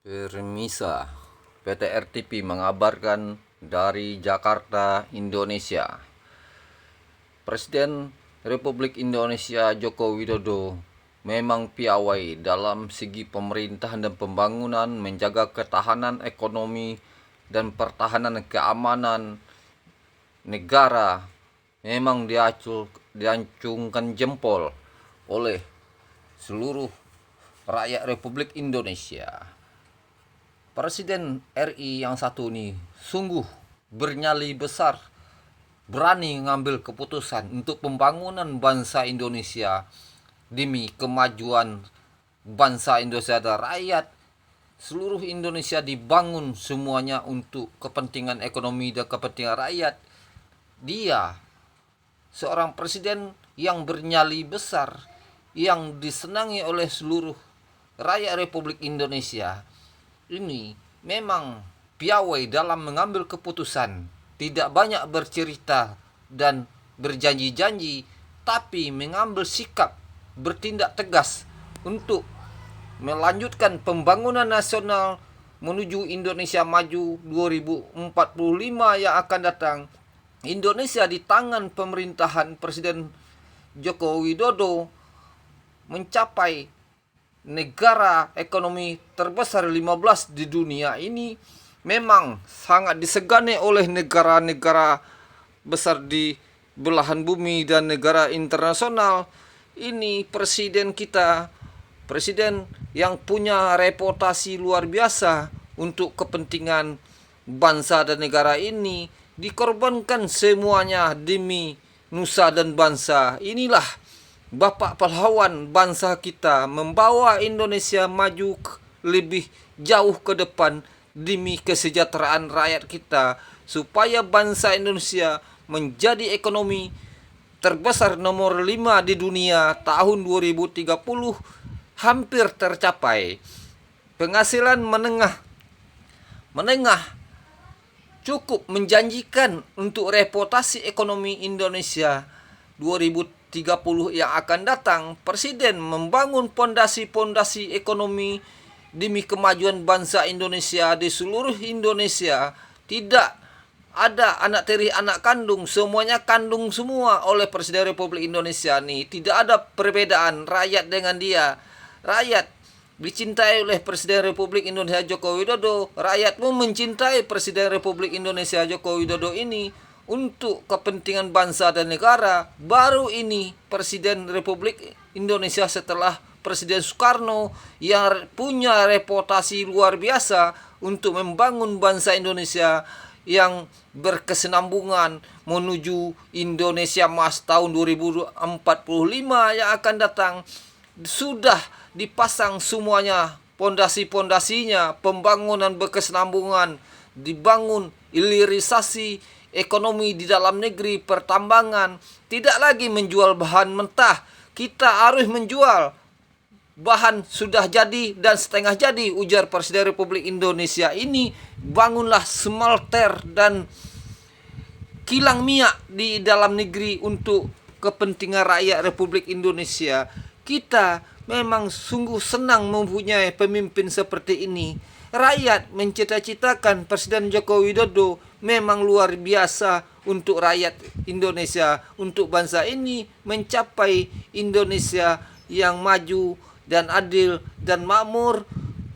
Permisa, PT RTP mengabarkan dari Jakarta, Indonesia. Presiden Republik Indonesia Joko Widodo memang piawai dalam segi pemerintahan dan pembangunan, menjaga ketahanan ekonomi dan pertahanan keamanan negara. Memang diacungkan jempol oleh seluruh rakyat Republik Indonesia. Presiden RI yang satu ini sungguh bernyali besar, berani mengambil keputusan untuk pembangunan bangsa Indonesia demi kemajuan bangsa Indonesia dan rakyat. Seluruh Indonesia dibangun semuanya untuk kepentingan ekonomi dan kepentingan rakyat. Dia seorang presiden yang bernyali besar, yang disenangi oleh seluruh rakyat Republik Indonesia. Ini memang piawai dalam mengambil keputusan, tidak banyak bercerita dan berjanji-janji, tapi mengambil sikap, bertindak tegas untuk melanjutkan pembangunan nasional menuju Indonesia Maju 2045 yang akan datang. Indonesia di tangan pemerintahan Presiden Joko Widodo mencapai negara ekonomi terbesar 15 di dunia ini. Memang sangat disegani oleh negara-negara besar di belahan bumi dan negara internasional. Ini presiden kita, presiden yang punya reputasi luar biasa untuk kepentingan bangsa dan negara ini, dikorbankan semuanya demi nusa dan bangsa. Inilah Bapak pahlawan bangsa kita, membawa Indonesia maju lebih jauh ke depan demi kesejahteraan rakyat kita, supaya bangsa Indonesia menjadi ekonomi terbesar nomor 5 di dunia tahun 2030, hampir tercapai. Penghasilan menengah cukup menjanjikan untuk reputasi ekonomi Indonesia 2030 yang akan datang. Presiden membangun pondasi-pondasi ekonomi demi kemajuan bangsa Indonesia di seluruh Indonesia. Tidak ada anak tiri, anak kandung, semuanya kandung semua oleh Presiden Republik Indonesia nih. Tidak ada perbedaan rakyat dengan dia. Rakyat dicintai oleh Presiden Republik Indonesia Joko Widodo. Rakyat pun mencintai Presiden Republik Indonesia Joko Widodo ini untuk kepentingan bangsa dan negara. Baru ini Presiden Republik Indonesia setelah Presiden Soekarno yang punya reputasi luar biasa untuk membangun bangsa Indonesia yang berkesinambungan menuju Indonesia Emas tahun 2045 yang akan datang. Sudah dipasang semuanya pondasi-pondasinya, pembangunan berkesinambungan, dibangun hilirisasi ekonomi di dalam negeri, pertambangan, tidak lagi menjual bahan mentah. Kita harus menjual bahan sudah jadi dan setengah jadi, ujar Presiden Republik Indonesia ini. Bangunlah smelter dan kilang minyak di dalam negeri untuk kepentingan rakyat Republik Indonesia. Kita memang sungguh senang mempunyai pemimpin seperti ini. Rakyat mencita-citakan Presiden Joko Widodo memang luar biasa untuk rakyat Indonesia, untuk bangsa ini mencapai Indonesia yang maju dan adil dan makmur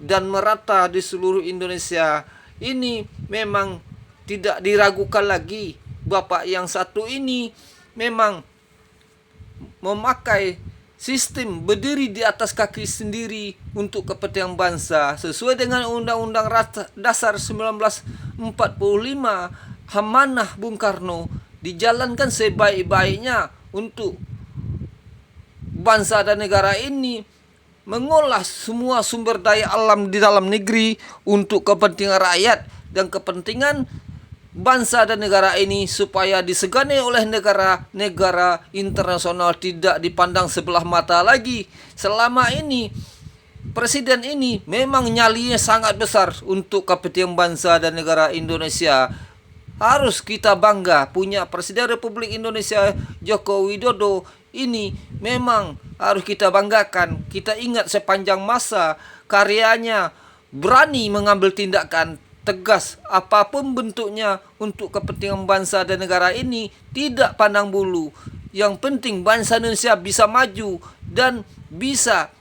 dan merata di seluruh Indonesia. Ini memang tidak diragukan lagi. Bapak yang satu ini memang memakai sistem berdiri di atas kaki sendiri untuk kepentingan bangsa sesuai dengan Undang-Undang Dasar 1945. Amanah Bung Karno dijalankan sebaik-baiknya untuk bangsa dan negara ini, mengolah semua sumber daya alam di dalam negeri untuk kepentingan rakyat dan kepentingan bangsa dan negara ini, supaya disegani oleh negara-negara internasional, tidak dipandang sebelah mata lagi. Selama ini presiden ini memang nyalinya sangat besar untuk kepentingan bangsa dan negara Indonesia. Harus kita bangga punya Presiden Republik Indonesia Joko Widodo ini. Memang harus kita banggakan. Kita ingat sepanjang masa karyanya berani mengambil tindakan tegas apapun bentuknya untuk kepentingan bangsa dan negara ini, tidak pandang bulu. Yang penting bangsa Indonesia bisa maju dan bisa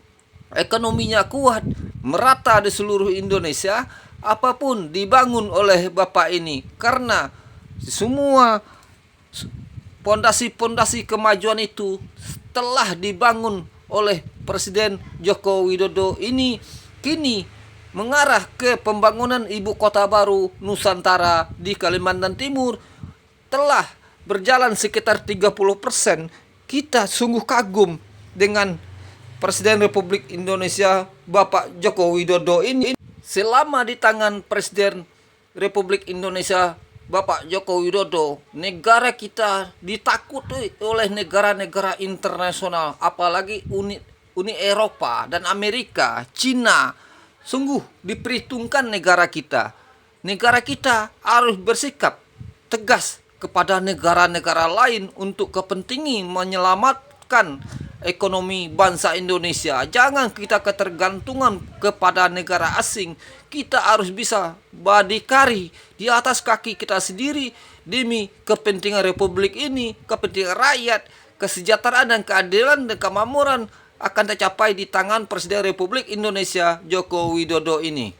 ekonominya kuat, merata di seluruh Indonesia, apapun dibangun oleh Bapak ini. Karena semua pondasi-pondasi kemajuan itu telah dibangun oleh Presiden Joko Widodo ini, kini mengarah ke pembangunan ibu kota baru Nusantara di Kalimantan Timur telah berjalan sekitar 30%. Kita sungguh kagum dengan Presiden Republik Indonesia Bapak Joko Widodo ini. Selama di tangan Presiden Republik Indonesia Bapak Joko Widodo, negara kita ditakuti oleh negara-negara internasional, apalagi Uni Eropa dan Amerika, Cina. Sungguh diperhitungkan negara kita. Negara kita harus bersikap tegas kepada negara-negara lain untuk kepentingan menyelamatkan ekonomi bangsa Indonesia. Jangan kita ketergantungan kepada negara asing. Kita harus bisa berdikari di atas kaki kita sendiri demi kepentingan Republik ini, kepentingan rakyat, kesejahteraan dan keadilan dan kemakmuran akan tercapai di tangan Presiden Republik Indonesia Joko Widodo ini.